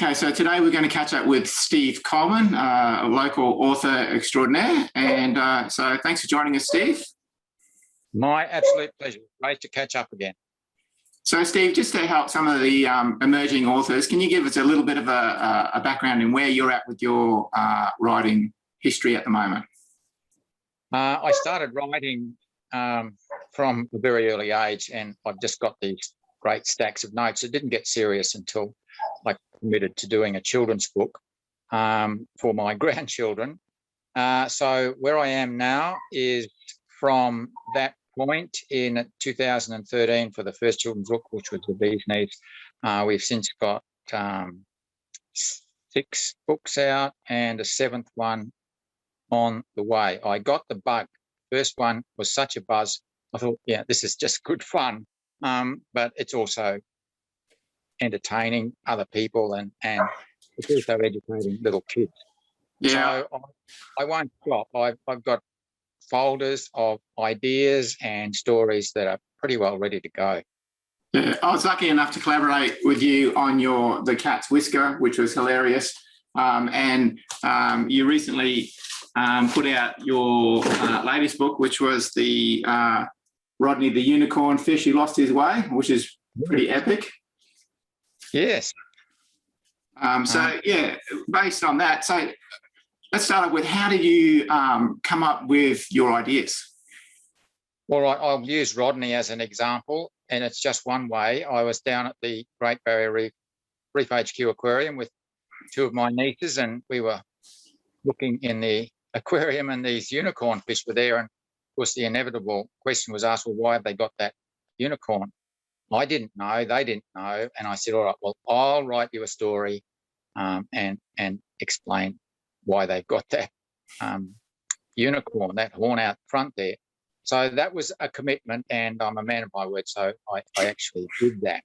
Okay, so today we're going to catch up with Steve Coleman, a local author extraordinaire. And so thanks for joining us, Steve. My absolute pleasure. Great to catch up again. So, Steve, just to help some of the emerging authors, can you give us a little bit of a background in where you're at with your writing history at the moment? I started writing from a very early age, and I've just got these great stacks of notes. It didn't get serious until I committed to doing a children's book for my grandchildren. So where I am now is from that point in 2013 for the first children's book, which was The Bee's Knees. We've since got 6 books out and a 7th one on the way. I got the bug. First one was such a buzz. I thought, yeah, this is just good fun, but it's also entertaining other people and it's also educating little kids. Yeah. So I won't stop. I've got folders of ideas and stories that are pretty well ready to go. Yeah, I was lucky enough to collaborate with you on The Cat's Whisker, which was hilarious. And you recently put out your latest book, which was the Rodney the Unicorn Fish Who Lost His Way, which is pretty epic. Yes. So, yeah, based on that, so let's start off with, how did you come up with your ideas? Well, I'll use Rodney as an example, and it's just one way. I was down at the Great Barrier Reef HQ Aquarium with 2 of my nieces, and we were looking in the aquarium, and these unicorn fish were there. And of course, the inevitable question was asked, well, why have they got that unicorn? I didn't know, they didn't know. And I said, all right, well, I'll write you a story and explain why they've got that unicorn, that horn out front there. So that was a commitment, and I'm a man of my word, so I actually did that.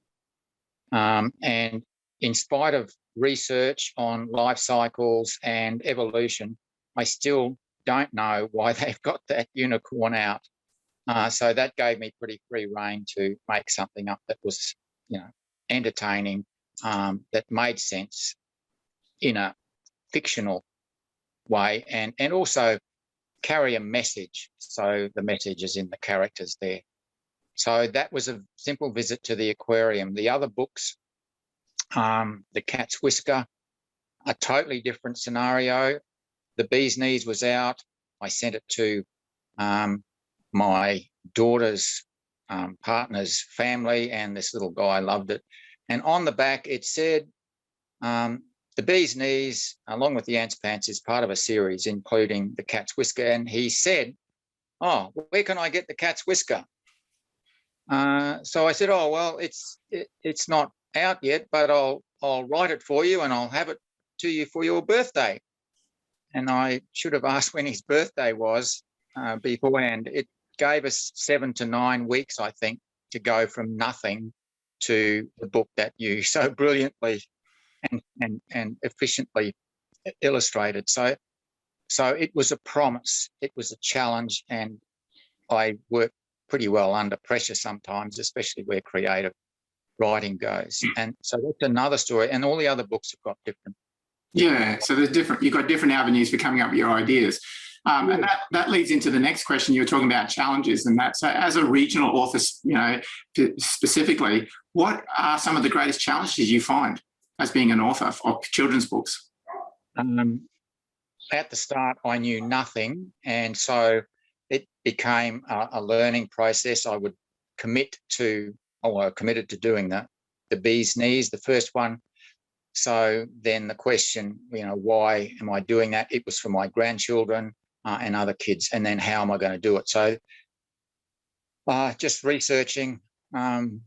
And in spite of research on life cycles and evolution, I still don't know why they've got that unicorn out. So that gave me pretty free rein to make something up that was, entertaining, that made sense in a fictional way, and also carry a message. So the message is in the characters there. So that was a simple visit to the aquarium. The other books, The Cat's Whisker, a totally different scenario. The Bee's Knees was out. I sent it to my daughter's partner's family, and this little guy loved it. And on the back it said, The Bee's Knees, along with the Ant's Pants, is part of a series including The Cat's Whisker. And he said, oh, where can I get The Cat's Whisker? So I said, oh, well, it's not out yet, but I'll write it for you and I'll have it to you for your birthday. And I should have asked when his birthday was beforehand. It gave us 7 to 9 weeks, I think, to go from nothing to the book that you so brilliantly and efficiently illustrated. So it was a promise, it was a challenge, and I work pretty well under pressure sometimes, especially where creative writing goes. And so that's another story. And all the other books have got different. Yeah, so you've got different avenues for coming up with your ideas. And that leads into the next question. You were talking about challenges and that. So as a regional author, specifically, what are some of the greatest challenges you find as being an author of children's books? At the start, I knew nothing, and so it became a learning process. I would committed to doing the Bee's Knees, the first one. So then the question, why am I doing that? It was for my grandchildren and other kids, and then how am I going to do it? So just researching,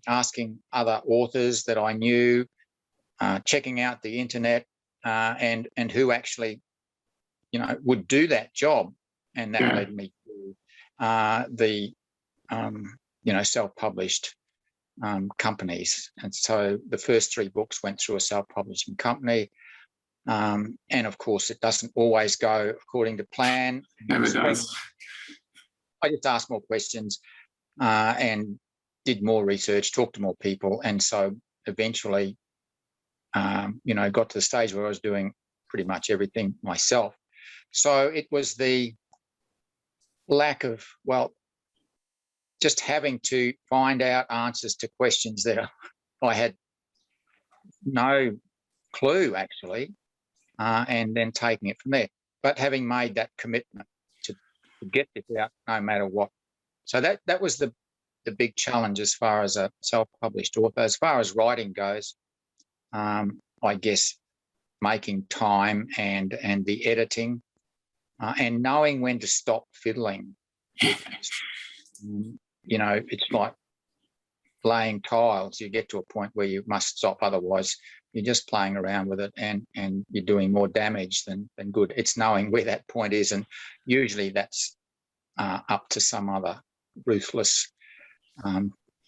asking other authors that I knew, checking out the internet, and who actually, would do that job, and that led me to the self-published companies. And so the first 3 books went through a self-publishing company, and of course it doesn't always go according to plan. Never does. I just asked more questions and did more research, talked to more people, and so eventually got to the stage where I was doing pretty much everything myself. So it was the lack of, just having to find out answers to questions that I had no clue actually, and then taking it from there. But having made that commitment to get this out no matter what. So that was the big challenge as far as a self-published author. As far as writing goes, I guess making time and the editing and knowing when to stop fiddling. It's like laying tiles. You get to a point where you must stop, otherwise you're just playing around with it and you're doing more damage than good. It's knowing where that point is, and usually that's up to some other ruthless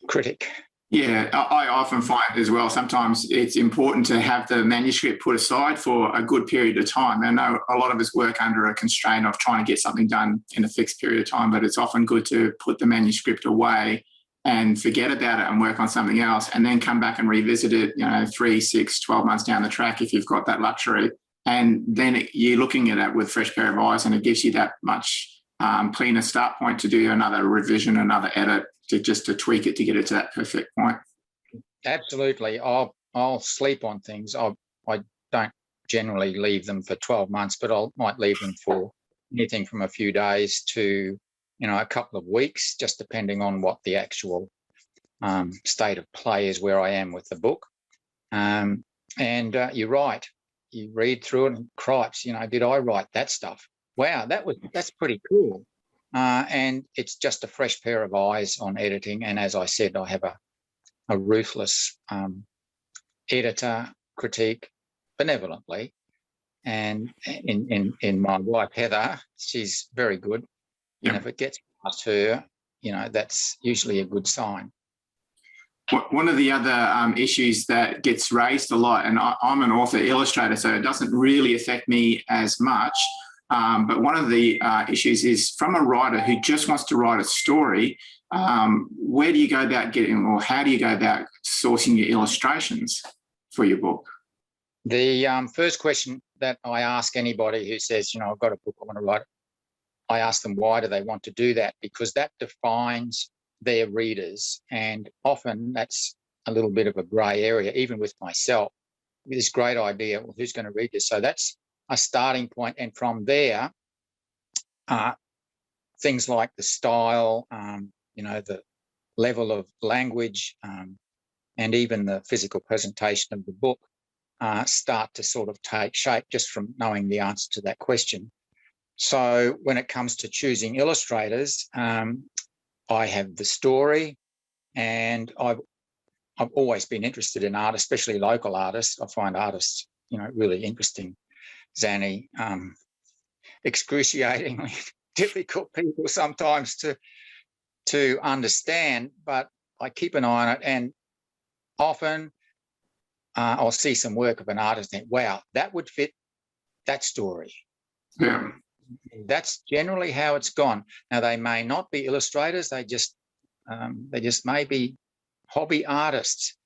critic. Yeah, I often find as well, sometimes it's important to have the manuscript put aside for a good period of time. I know a lot of us work under a constraint of trying to get something done in a fixed period of time, but it's often good to put the manuscript away and forget about it and work on something else, and then come back and revisit it, 3, 6, 12 months down the track if you've got that luxury. And then you're looking at it with a fresh pair of eyes, and it gives you that much cleaner start point to do another revision, another edit, to tweak it to get it to that perfect point. Absolutely. I'll sleep on things. I don't generally leave them for 12 months, but I might leave them for anything from a few days to a couple of weeks, just depending on what the actual state of play is, where I am with the book. And you're right. You read through it and cripes, did I write that stuff? Wow, that's pretty cool. And it's just a fresh pair of eyes on editing. And as I said, I have a ruthless editor, critique benevolently. And in my wife, Heather, she's very good. Yep. And if it gets past her, that's usually a good sign. One of the other issues that gets raised a lot, and I'm an author illustrator, so it doesn't really affect me as much, but one of the issues is from a writer who just wants to write a story, where do you go about getting, or how do you go about sourcing your illustrations for your book? The first question that I ask anybody who says, I've got a book, I want to write it, I ask them, why do they want to do that? Because that defines their readers. And often that's a little bit of a grey area, even with myself. This great idea, well, who's going to read this? So that's a starting point. And from there, things like the style, the level of language, and even the physical presentation of the book start to sort of take shape just from knowing the answer to that question. So when it comes to choosing illustrators, I have the story, and I've always been interested in art, especially local artists. I find artists, really interesting, zany, excruciatingly difficult people sometimes to understand, but I keep an eye on it, and often I'll see some work of an artist and think, wow, that would fit that story. Yeah. That's generally how it's gone. Now, they may not be illustrators; they just may be hobby artists.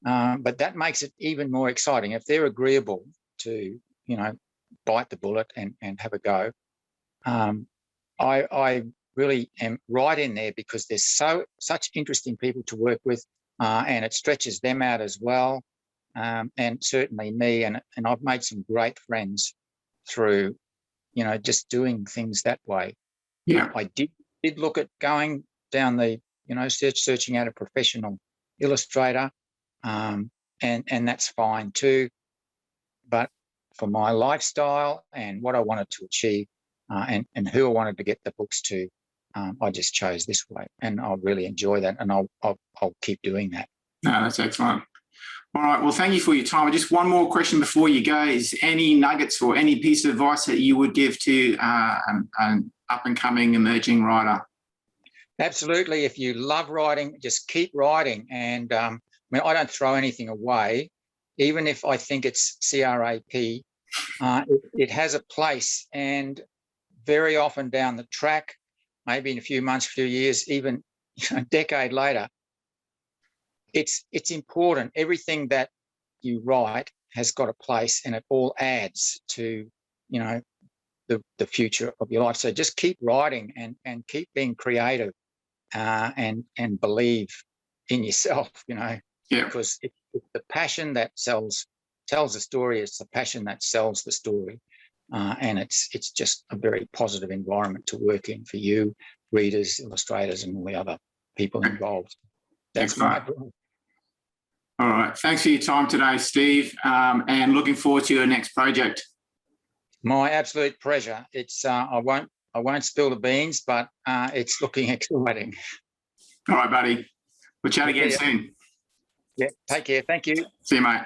But that makes it even more exciting if they're agreeable to, bite the bullet and have a go. I really am right in there because there's such interesting people to work with, and it stretches them out as well, and certainly me. And I've made some great friends through, just doing things that way. Yeah, I did look at going down the, searching out a professional illustrator, and that's fine too. But for my lifestyle and what I wanted to achieve, and who I wanted to get the books to, I just chose this way, and I really enjoy that, and I'll keep doing that. No, that's excellent. All right. Well, thank you for your time. Just one more question before you go. Is any nuggets or any piece of advice that you would give to an up-and-coming emerging writer? Absolutely. If you love writing, just keep writing. And I don't throw anything away, even if I think it's crap. It has a place, and very often down the track, maybe in a few months, few years, even a decade later, it's important. Everything that you write has got a place, and it all adds to, you know, the future of your life. So just keep writing and keep being creative, and believe in yourself, you know, Yeah. because it's the passion that tells the story. It's the passion that sells the story. And it's just a very positive environment to work in for you, readers, illustrators, and all the other people involved. That's my Excellent. All right. Thanks for your time today, Steve, and looking forward to your next project. My absolute pleasure. It's I won't spill the beans, but it's looking exciting. All right, buddy. We'll chat again soon. Yeah. Take care. Thank you. See you, mate.